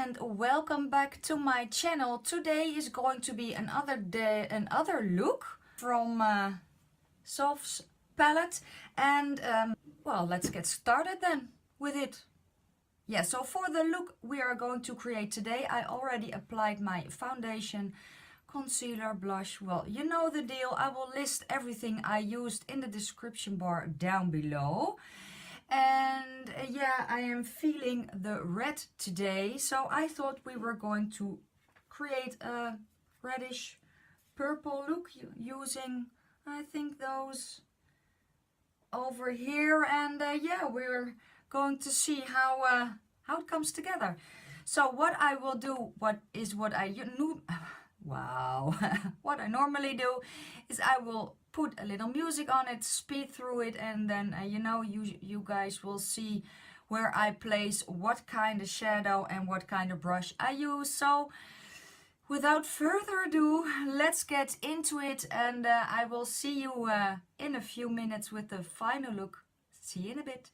and welcome back to my channel. Today is going to be another look from Soph's palette, and well, let's get started then with it. Yeah, so for the look we are going to create today, I already applied my foundation, concealer, blush. Well, you know the deal. I will list everything I used in the description bar down below. And yeah, I am feeling the red today, so I thought we were going to create a reddish purple look using, I think, those over here. And yeah, we're going to see how it comes together. So what I will do, what I normally do is I will put a little music on it, speed through it, and then you know, you guys will see where I place what kind of shadow and what kind of brush I use. So without further ado, let's get into it, and I will see you in a few minutes with the final look. See you in a bit.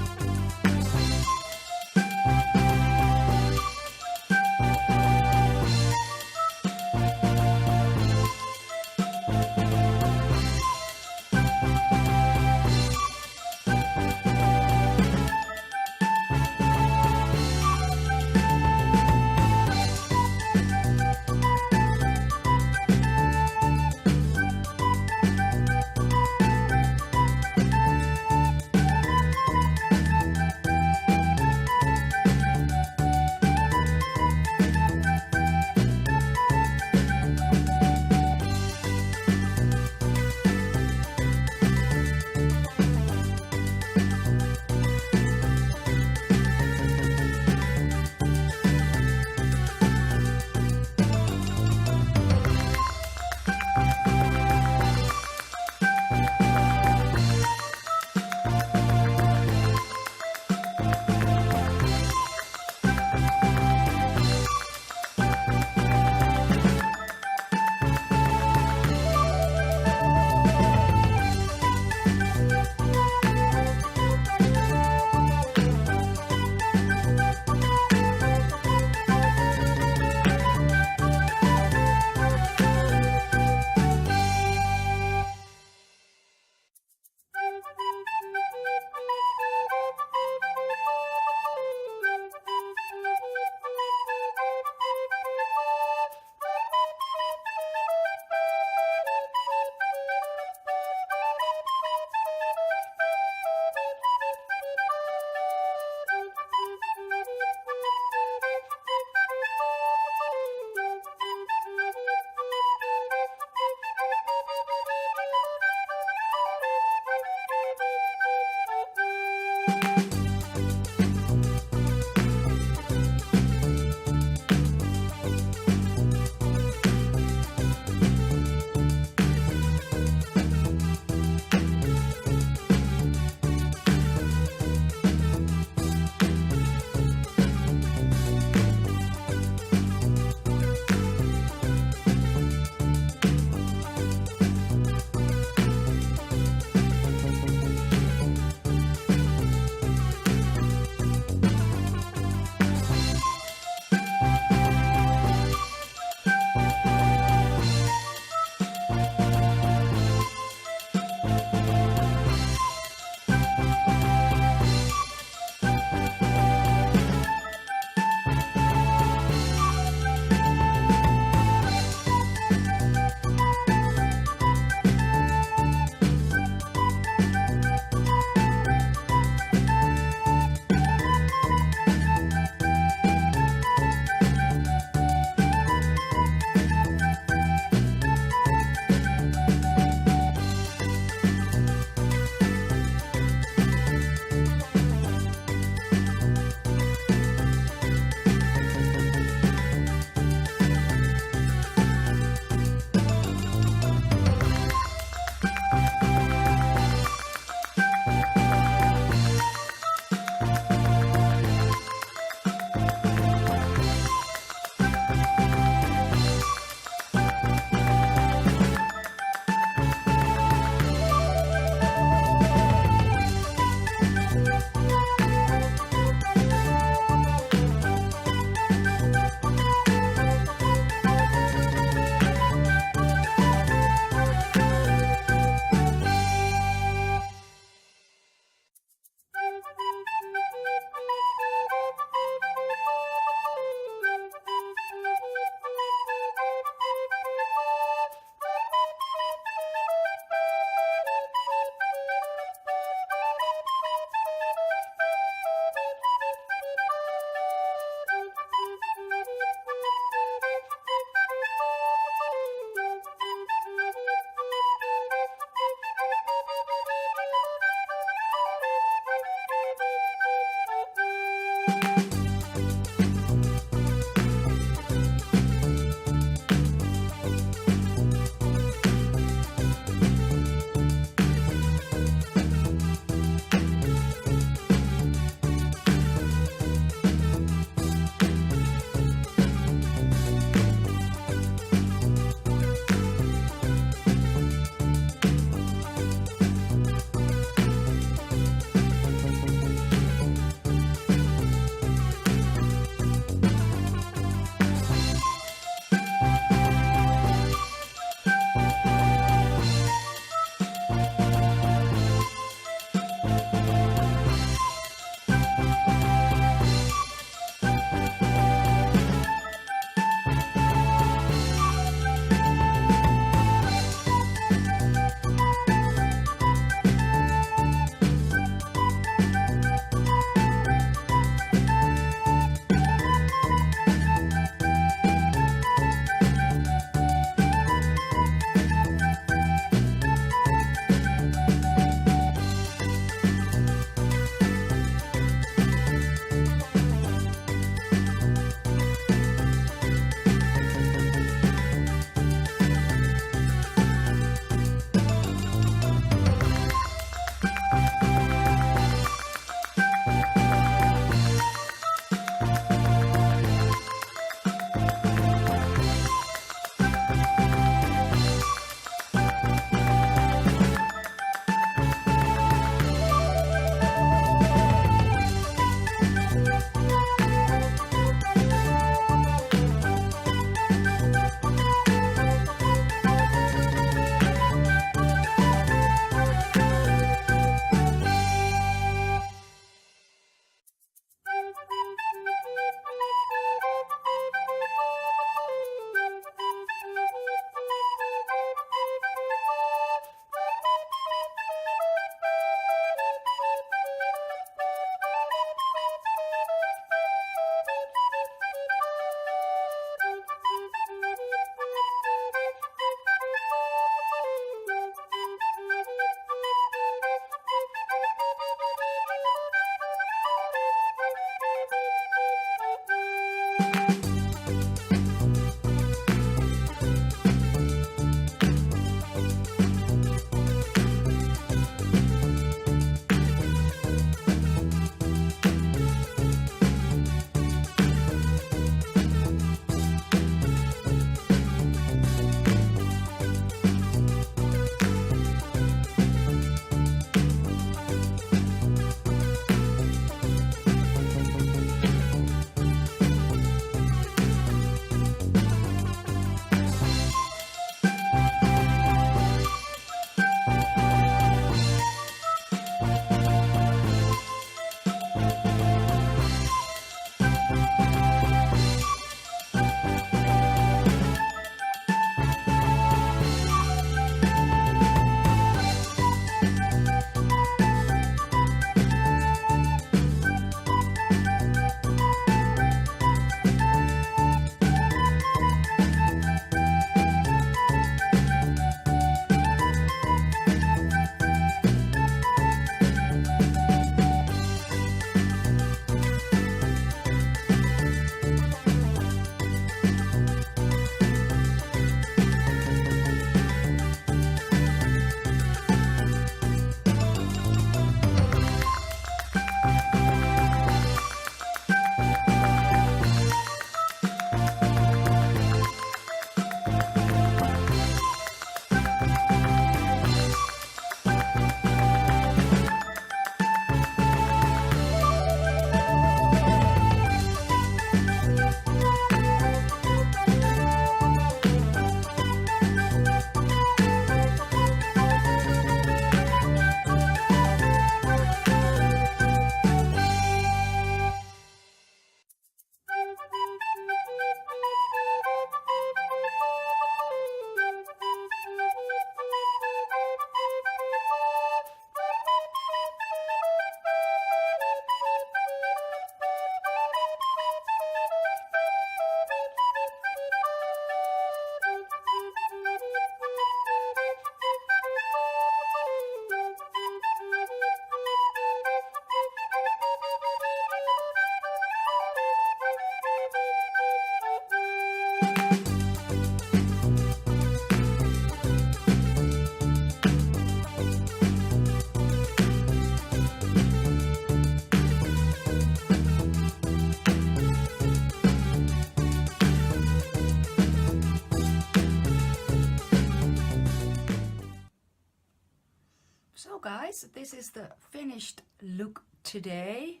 guys, this is the finished look today.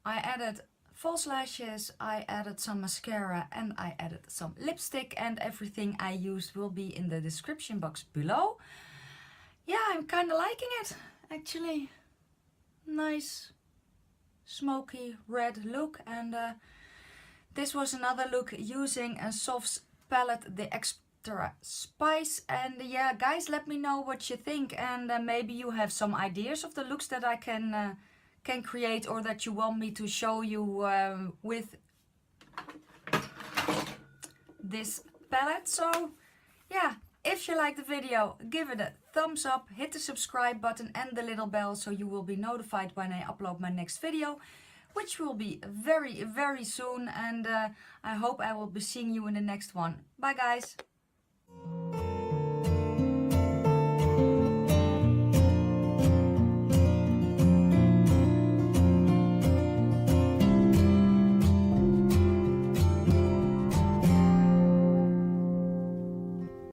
I added false lashes, I added some mascara, and I added some lipstick, and everything I used will be in the description box below. Yeah, I'm kind of liking it actually. Nice smoky red look. And this was another look using a Soph's palette, the Extra Spice. And yeah, guys, let me know what you think, and maybe you have some ideas of the looks that I can create, or that you want me to show you with this palette. So yeah, if you like the video, give it a thumbs up, hit the subscribe button and the little bell so you will be notified when I upload my next video, which will be very, very soon. And I hope I will be seeing you in the next one. Bye guys!